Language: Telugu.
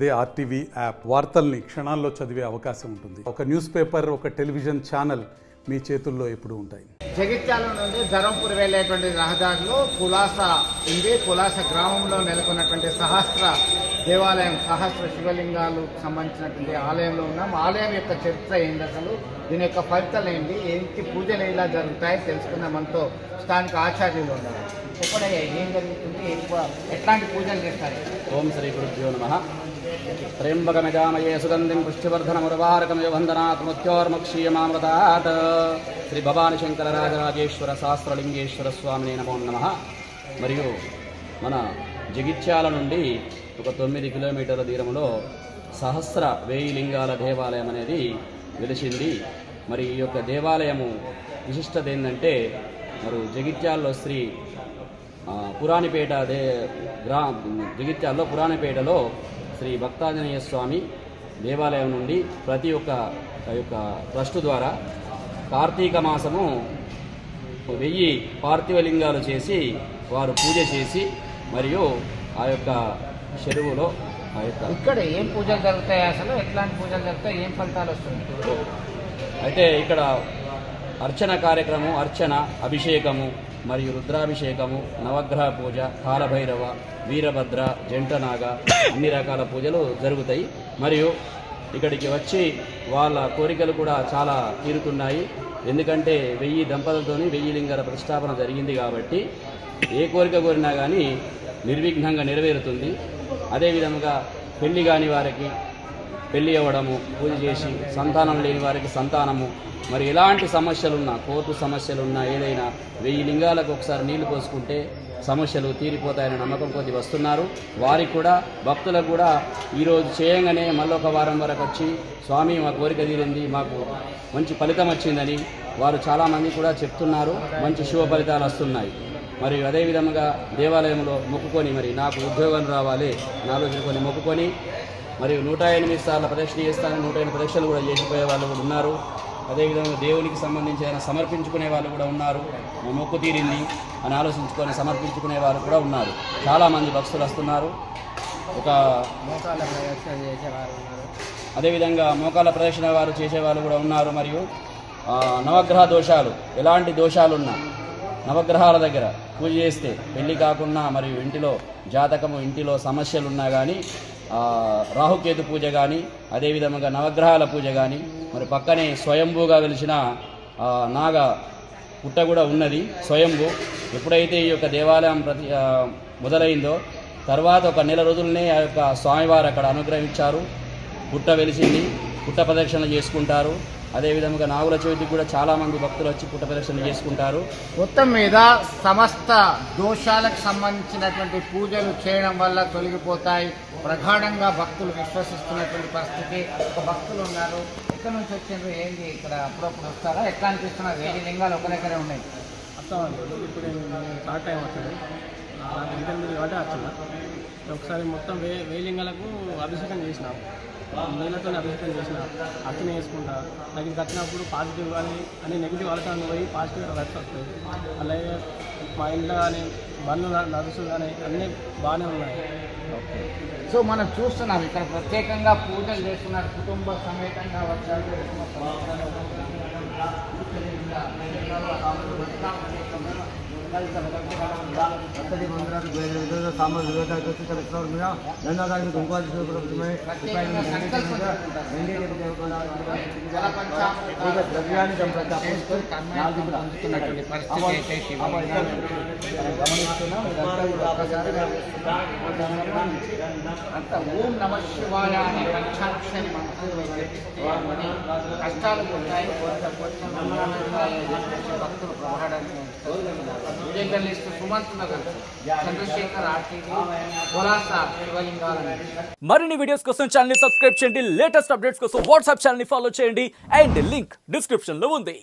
అదే ఆర్టీవీ యాప్ వార్తల్ని క్షణాల్లో చదివే అవకాశం ఉంటుంది. ఒక న్యూస్ పేపర్, ఒక టెలివిజన్ ఛానల్ మీ చేతుల్లో ఎప్పుడూ ఉంటాయి. జగిత్యాల నుండి ధరంపూర్ వెళ్ళేటువంటి రహదారిలో పులాస ఉంది. పులాస గ్రామంలో నెలకొన్నటువంటి సహస్ర దేవాలయం, సహస్ర శివలింగాలు సంబంధించినటువంటి ఆలయంలో ఉన్నాం. ఆలయం యొక్క చరిత్ర ఏంటి, అసలు దీని యొక్క ఫలితాలు ఏంటి, ఏంటి పూజలు ఎలా జరుగుతాయి తెలుసుకున్న మనతో స్థానిక ఆచార్యులు ఉన్నారు. చెప్పండి, ఏం జరుగుతుంది, ఎట్లాంటి పూజలు చేస్తారు? ఓం శ్రీ గురుభ్యో నమః. త్రయంబకమిదామయే సుగంధిం పుష్టివర్ధనముర్వారకమివ వందనాత్ మృత్యోర్ముక్షీయమామృతాత్. శ్రీ భవాని శంకర రాజరాజేశ్వర శాస్త్రలింగేశ్వర స్వామినే నమో నమః. మరియు మన జగిత్యాల నుండి ఒక 9 కిలోమీటర్ల దూరంలో సహస్ర వేయి లింగాల దేవాలయం అనేది వెలిసింది. మరి ఈ యొక్క దేవాలయము విశిష్టత ఏంటంటే, మరి జగిత్యాలలో పురాణిపేట జగిత్యాలలో పురాణిపేటలో శ్రీ భక్తాంజనేయ స్వామి దేవాలయం నుండి ప్రతి ఒక్క ట్రస్టు ద్వారా కార్తీక మాసము 1000 పార్థివ లింగాలు చేసి వారు పూజ చేసి, మరియు ఆ యొక్క చెరువులో ఇక్కడ ఏం పూజలు జరుగుతాయి, అసలు ఎట్లాంటి పూజలు జరుగుతాయి, ఏం ఫలితాలు వస్తుంది? అయితే ఇక్కడ అర్చన కార్యక్రమం, అర్చన, అభిషేకము మరియు రుద్రాభిషేకము, నవగ్రహ పూజ, కాలభైరవ, వీరభద్ర, జంటనాగ, అన్ని రకాల పూజలు జరుగుతాయి. మరియు ఇక్కడికి వచ్చి వాళ్ళ కోరికలు కూడా చాలా తీరుతున్నాయి. ఎందుకంటే 1000 దంపతులతోని 1000 లింగాల ప్రతిష్టాపన జరిగింది కాబట్టి ఏ కోరిక కోరినా కానీ నిర్విఘ్నంగా నెరవేరుతుంది. అదేవిధంగా పెళ్లి కాని వారికి పెళ్లి అవ్వడము, పూజ చేసి సంతానం లేని వారికి సంతానము, మరి ఎలాంటి సమస్యలున్నా, కోర్టు సమస్యలున్నా, ఏదైనా 1000 లింగాలకు ఒకసారి నీళ్లు పోసుకుంటే సమస్యలు తీరిపోతాయనే నమ్మకం కొద్ది వస్తున్నారు. వారికి కూడా, భక్తులకు కూడా ఈరోజు చేయంగానే మళ్ళొక వారం వరకు వచ్చి స్వామి మా కోరిక తీరింది, మాకు మంచి ఫలితం వచ్చిందని వారు చాలామంది కూడా చెప్తున్నారు. మంచి శుభ ఫలితాలు వస్తున్నాయి. మరియు అదేవిధంగా దేవాలయంలో మొక్కుకొని, మరి నాకు ఉద్యోగం రావాలి అని ఆలోచించుకొని మొక్కుకొని, మరియు 108 సార్లు ప్రదక్షిణ చేస్తానని 108 ప్రదక్షిణలు కూడా చేసిపోయే వాళ్ళు కూడా ఉన్నారు. అదేవిధంగా దేవునికి సంబంధించిన సమర్పించుకునే వాళ్ళు కూడా ఉన్నారు. మొక్కు తీరింది అని ఆలోచించుకొని సమర్పించుకునే వాళ్ళు కూడా ఉన్నారు. చాలామంది భక్తులు వస్తున్నారు. అదేవిధంగా మోకాల ప్రదక్షిణ వారు చేసేవాళ్ళు కూడా ఉన్నారు. మరియు నవగ్రహ దోషాలు, ఎలాంటి దోషాలున్నా నవగ్రహాల దగ్గర పూజ చేస్తే పెళ్లి కాకుండా, మరియు ఇంటిలో జాతకము, ఇంటిలో సమస్యలున్నా కానీ, రాహుకేతు పూజ కానీ, అదేవిధంగా నవగ్రహాల పూజ కానీ, మరి పక్కనే స్వయంభూగా వెలిసిన నాగ పుట్ట కూడా ఉన్నది. స్వయంభూ ఎప్పుడైతే ఈ యొక్క దేవాలయం మొదలైందో తర్వాత ఒక నెల రోజులనే ఆ యొక్క స్వామివారు అక్కడ అనుగ్రహించారు. పుట్ట వెలిసింది, పుట్ట ప్రదక్షిణ చేసుకుంటారు. అదేవిధంగా నాగుల చవితికి కూడా చాలామంది భక్తులు వచ్చి పుట్ట ప్రదక్షిణ చేసుకుంటారు. మొత్తం మీద సమస్త దోషాలకు సంబంధించినటువంటి పూజలు చేయడం వల్ల తొలగిపోతాయి ప్రగాఢంగా భక్తులు విశ్వసిస్తున్నటువంటి పరిస్థితి. ఒక భక్తులు ఉన్నారు, ఎక్కడి నుంచి వచ్చిండ్రు, ఏంటి, ఇక్కడ అప్పుడప్పుడు వస్తారా, ఎట్లా అనిపిస్తున్నారు? 1000 లింగాలు ఒక దగ్గరే ఉన్నాయి. వస్తామండి, ఇప్పుడు షార్ట్ టైం వస్తుంది, నాకు ఇంటర్వ్యూ కాబట్టి వచ్చింది. ఒకసారి మొత్తం 1000 లింగాలకు అభిషేకం చేసినాం, నీళ్ళతో అభిషేకం చేసిన, అర్చన చేసుకుంటా. నాకు ఇది వచ్చినప్పుడు పాజిటివ్ కానీ అన్ని నెగిటివ్ ఆలోచనలు పోయి పాజిటివ్ వర్క్స్ వస్తాయి. అలాగే మా ఇంట్లో కానీ బండ్లు నడుచులు కానీ అన్నీ బాగానే ఉన్నాయి. ఓకే, సో మనం చూస్తున్నాం ఇక్కడ ప్రత్యేకంగా పూజలు చేస్తున్నారు, కుటుంబ సమేతంగా వచ్చారు. ఓం నమ శివాయ అనే పంచాక్షరి మంత్రాన్ని కష్టాలు ఉంటాయి, భక్తులు ప్రమాణాన్ని చంద్రశేఖర్ ఆర్టీవీ పులాస శివలింగాలు. మరిన్ని వీడియోస్ కోసం ఛానల్ ని సబ్స్క్రైబ్ చేయండి. లేటెస్ట్ అప్డేట్స్ కోసం వాట్సాప్ ఛానల్ ని ఫాలో చేయండి. అండ్ లింక్ డిస్క్రిప్షన్ లో ఉంది.